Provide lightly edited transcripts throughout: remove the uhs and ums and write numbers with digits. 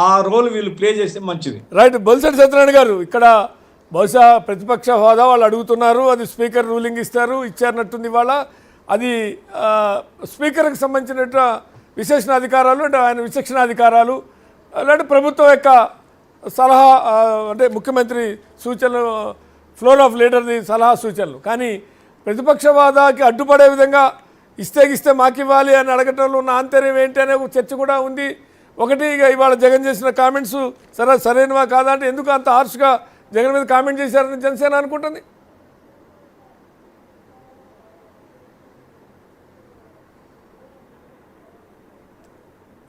ఆ రోల్ వీళ్ళు ప్లే చేస్తే మంచిది. రైట్. బొలిశెట్టి సత్యనారాయణ గారు, ఇక్కడ బహుశా ప్రతిపక్ష హోదా వాళ్ళు అడుగుతున్నారు, అది స్పీకర్ రూలింగ్ ఇచ్చారన్నట్టుంది ఇవాళ. అది స్పీకర్కి సంబంధించిన విశేషణాధికారాలు అంటే ఆయన విచక్షణాధికారాలు, అలాంటి ప్రభుత్వం యొక్క సలహా అంటే ముఖ్యమంత్రి సూచనలు, ఫ్లోర్ ఆఫ్ లీడర్ది సలహా సూచనలు. కానీ ప్రతిపక్ష హోదాకి అడ్డుపడే విధంగా ఇస్తే మాకు ఇవ్వాలి అని అడగటంలో ఉన్న ఆంతర్యం ఏంటి అనే చర్చ కూడా ఉంది. ఒకటి, ఇవాళ జగన్ చేసిన కామెంట్స్ సరైనవా కాదా అంటే ఎందుకు అంత హార్ష్గా జగన్ మీద కామెంట్ చేశారని జనసేన అనుకుంటుంది.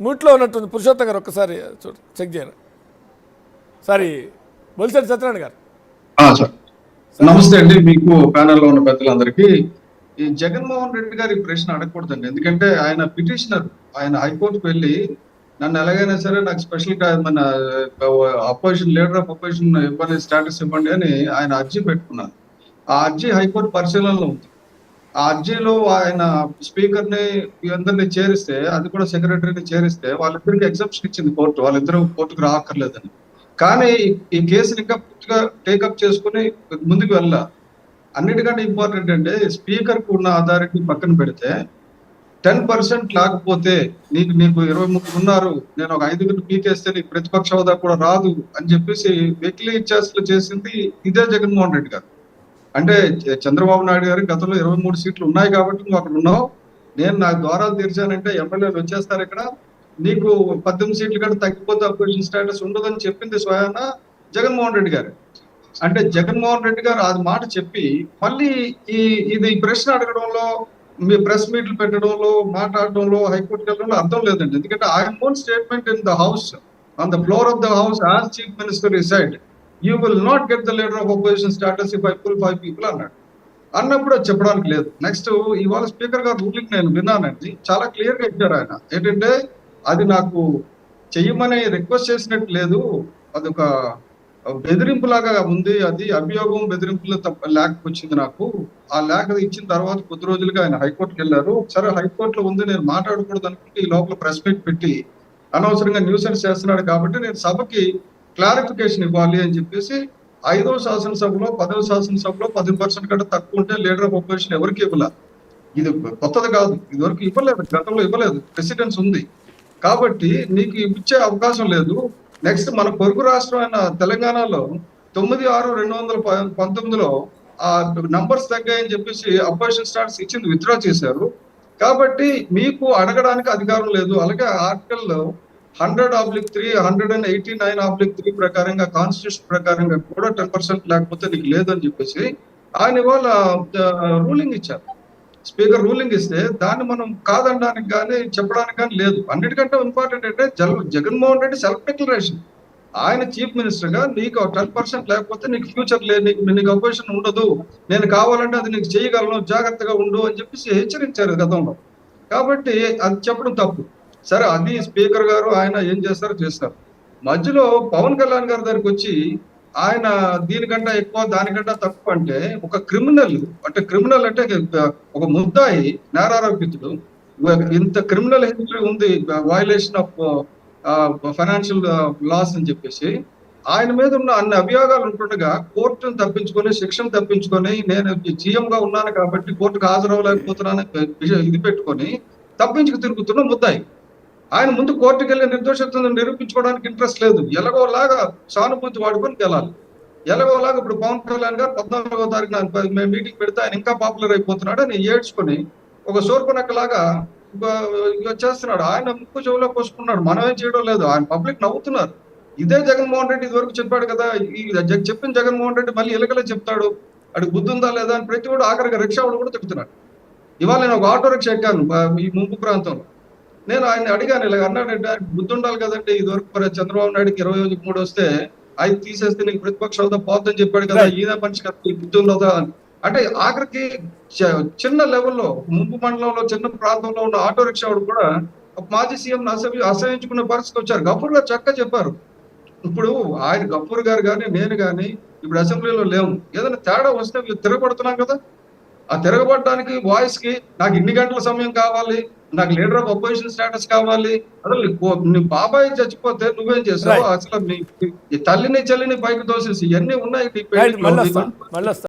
మ్యూట్లో ఉన్నట్టుంది పురుషోత్తం గారు, ఒక్కసారి చెక్ చేయరు. సారీ, బొలిశెట్టి సత్యనారాయణ గారు. సార్ నమస్తే అండి, మీకు ప్యానెల్లో ఉన్న పెద్దలందరికీ. ఈ జగన్మోహన్ రెడ్డి గారు ఈ ప్రశ్న అడగకూడదండి, ఎందుకంటే ఆయన పిటిషనర్. ఆయన హైకోర్టుకు వెళ్ళి నన్ను ఎలాగైనా సరే నాకు స్పెషల్ మన అపోజిషన్ లీడర్ ఆఫ్ అపోజిషన్ ఇవ్వండి, స్టేటస్ ఇవ్వండి అని ఆయన అర్జీ పెట్టుకున్నారు. ఆ అర్జీ హైకోర్టు పరిశీలనలో ఉంది. ఆ అర్జీలో ఆయన స్పీకర్ని అందరినీ చేరిస్తే, అది కూడా సెక్రటరీని చేరిస్తే వాళ్ళిద్దరికి ఎగ్జామ్షన్ ఇచ్చింది కోర్టు, వాళ్ళిద్దరూ కోర్టుకు రాక్కర్లేదని. కానీ ఈ కేసుని ఇంకా పూర్తిగా టేకప్ చేసుకుని ముందుకు వెళ్ళాలి. అన్నిటికంటే ఇంపార్టెంట్ అంటే స్పీకర్కి ఉన్న అథారిటీ పక్కన పెడితే 10% లేకపోతే నీకు 23 ఉన్నారు, నేను ఒక 5 పీకేస్తే నీకు ప్రతిపక్ష హోదా కూడా రాదు అని చెప్పేసి వెకిలీ చేష్టలు చేసింది ఇదే జగన్మోహన్ రెడ్డి గారు. అంటే చంద్రబాబు నాయుడు గారు గతంలో 23 సీట్లు ఉన్నాయి కాబట్టి నువ్వు అక్కడ ఉన్నావు, నేను నా ద్వారాలు తెరిచానంటే ఎమ్మెల్యేలు వచ్చేస్తారు, ఇక్కడ నీకు 18 సీట్లు కంటే తగ్గిపోతే అపోజిషన్ స్టేటస్ ఉండదని చెప్పింది స్వయాన జగన్మోహన్ రెడ్డి గారు. అంటే జగన్మోహన్ రెడ్డి గారు అది మాట చెప్పి మళ్ళీ ఇది ప్రశ్న అడగడంలో, మీ ప్రెస్ మీట్లు పెట్టడంలో, మాట్లాడడంలో, హైకోర్టుకి వెళ్ళడంలో అర్థం లేదండి. ఎందుకంటే ఆయన own statement in the house, on the floor of the house, as chief minister ఈ సైడ్, you will not get the leader of opposition status if I pull 5 people అన్నాడు. అన్నప్పుడు అది చెప్పడానికి లేదు. నెక్స్ట్, ఇవాళ స్పీకర్ గారు రూలింగ్ నేను విన్నానండి, చాలా క్లియర్ గా ఇచ్చారు ఆయన. ఏంటంటే అది నాకు చెయ్యమని రిక్వెస్ట్ చేసినట్టు లేదు, అదొక బెదిరింపులాగా ఉంది, అది అభియోగం బెదిరింపులో లేఖ వచ్చింది నాకు. ఆ లేఖ ఇచ్చిన తర్వాత కొద్ది రోజులుగా ఆయన హైకోర్టుకి వెళ్ళారు. సరే హైకోర్టులో ఉంది, నేను మాట్లాడకూడదు అనుకుంటే ఈ లోపల ప్రెస్ మీట్ పెట్టి అనవసరంగా న్యూసెన్స్ చేస్తున్నాడు కాబట్టి నేను సభకి క్లారిఫికేషన్ ఇవ్వాలి అని చెప్పేసి 5వ శాసనసభలో 10వ శాసనసభలో 10% కంటే తక్కువ ఉంటే లీడర్ ఆఫ్ అపోజిషన్ ఎవరికి ఇవ్వలేదు. ఇది కొత్తది కాదు, ఇదివరకు ఇవ్వలేదు, గతంలో ఇవ్వలేదు, ప్రెసిడెన్స్ ఉంది కాబట్టి నీకు ఇచ్చే అవకాశం లేదు. నెక్స్ట్, మన పొరుగు రాష్ట్రం అయిన తెలంగాణలో 9/6/2019లో ఆ నంబర్స్ తగ్గాయని చెప్పేసి అపోజిషన్ స్టాట్స్ ఇచ్చింది విత్డ్రా చేశారు. కాబట్టి మీకు అడగడానికి అధికారం లేదు. అలాగే ఆర్టికల్ 100/3 189/3 ప్రకారంగా, కాన్స్టిట్యూషన్ ప్రకారంగా కూడా 10% లేకపోతే నీకు లేదని చెప్పేసి ఆయన ఇవాళ రూలింగ్ ఇచ్చారు. స్పీకర్ రూలింగ్ ఇస్తే దాన్ని మనం కాదనడానికి కానీ చెప్పడానికి కానీ లేదు. అన్నిటికంటే ఇంపార్టెంట్ అంటే జగన్మోహన్ రెడ్డి సెల్ఫ్ డిక్లరేషన్. ఆయన చీఫ్ మినిస్టర్ గా నీకు 10% లేకపోతే నీకు ఫ్యూచర్ లేదు, నీకు అపోజిషన్ ఉండదు, నేను కావాలంటే అది నీకు చేయగలను, జాగ్రత్తగా ఉండు అని చెప్పేసి హెచ్చరించారు గతంలో. కాబట్టి అది చెప్పడం తప్పు. సరే, అది స్పీకర్ గారు ఆయన ఏం చేస్తారో చేస్తారు. మధ్యలో పవన్ కళ్యాణ్ గారి దగ్గరికి వచ్చి ఆయన దీనికంటే ఎక్కువ దానికంటే తక్కువ అంటే, ఒక క్రిమినల్ అంటే ఒక ముద్దాయి, నేరారోపితుడు, ఇంత క్రిమినల్ హిస్టరీ ఉంది, వయలేషన్ ఆఫ్ ఫైనాన్షియల్ లాస్ అని చెప్పేసి ఆయన మీద ఉన్న అన్ని అభియోగాలు ఉంటుండగా కోర్టును తప్పించుకొని, శిక్షను తప్పించుకొని, నేను జీఎం గా ఉన్నాను కాబట్టి కోర్టుకు హాజరవ్వలేకపోతున్నాను ఇది పెట్టుకొని తప్పించుకు తిరుగుతున్న ముద్దాయి. ఆయన ముందు కోర్టుకు వెళ్ళి నిర్దోషత్వం నిరూపించుకోవడానికి ఇంట్రెస్ట్ లేదు, ఎలాగోలాగా సానుభూతి వాడుకొని గెలాలి. ఎలాగోలాగా ఇప్పుడు పవన్ కళ్యాణ్ గారు 14వ తారీఖున మీటింగ్ పెడితే ఆయన ఇంకా పాపులర్ అయిపోతున్నాడు అని ఏడ్చుకొని ఒక సోర్పనక్కలాగా చేస్తున్నాడు. ఆయన ముక్కు చెవులో పోసుకున్నాడు, మనం ఏం చేయడం లేదు, ఆయన పబ్లిక్ నవ్వుతున్నారు. ఇదే జగన్మోహన్ రెడ్డి ఇదివరకు చెప్పాడు కదా, ఈ చెప్పిన జగన్మోహన్ రెడ్డి మళ్ళీ ఎలకలే చెప్తాడు, అడిగి బుద్ధి ఉందా లేదా అని ప్రతి కూడా ఆఖరిగా రిక్షా వాడు కూడా తిడుతున్నాడు. ఇవాళ నేను ఒక ఆటో రిక్షా ఎక్కాను ఈ ముంపు ప్రాంతంలో. నేను ఆయన అడిగాను, ఇలా అన్నాడంటే బుద్ధి ఉండాలి కదండి, ఇదివరకు చంద్రబాబు నాయుడుకి 23 వస్తే 5 తీసేస్తే నీకు ప్రతిపక్ష హోదా పోతుందని చెప్పాడు కదా, ఈయన మనిషి కదా, బుద్ధి ఉండదా అంటే ఆఖరికి చిన్న లెవెల్లో ముంపు మండలంలో చిన్న ప్రాంతంలో ఉన్న ఆటో రిక్షా వాడు కూడా మాజీ సీఎం అసహించుకునే పరిస్థితి వచ్చారు. గఫూర్ గారు చక్కగా చెప్పారు. ఇప్పుడు ఆయన గఫూర్ గారు కానీ నేను కానీ ఇప్పుడు అసెంబ్లీలో లేము, ఏదైనా తేడా వస్తే తిరగబడుతున్నాం కదా, ఆ తిరగబడడానికి వాయిస్ కి నాకు ఇన్ని గంటల సమయం కావాలి, నాకు లీడర్ ఆఫ్ అపోజిషన్ స్టేటస్ కావాలి. అసలు నీ బాబాయ్ చచ్చిపోతే నువ్వేం చేసావు? Right. అసలు నీ తల్లిని చెల్లిని పైకి తోసేసి ఇవన్నీ ఉన్నాయి నీ రైట్, పెళ్లిలో. మళ్ళీ వస్తా.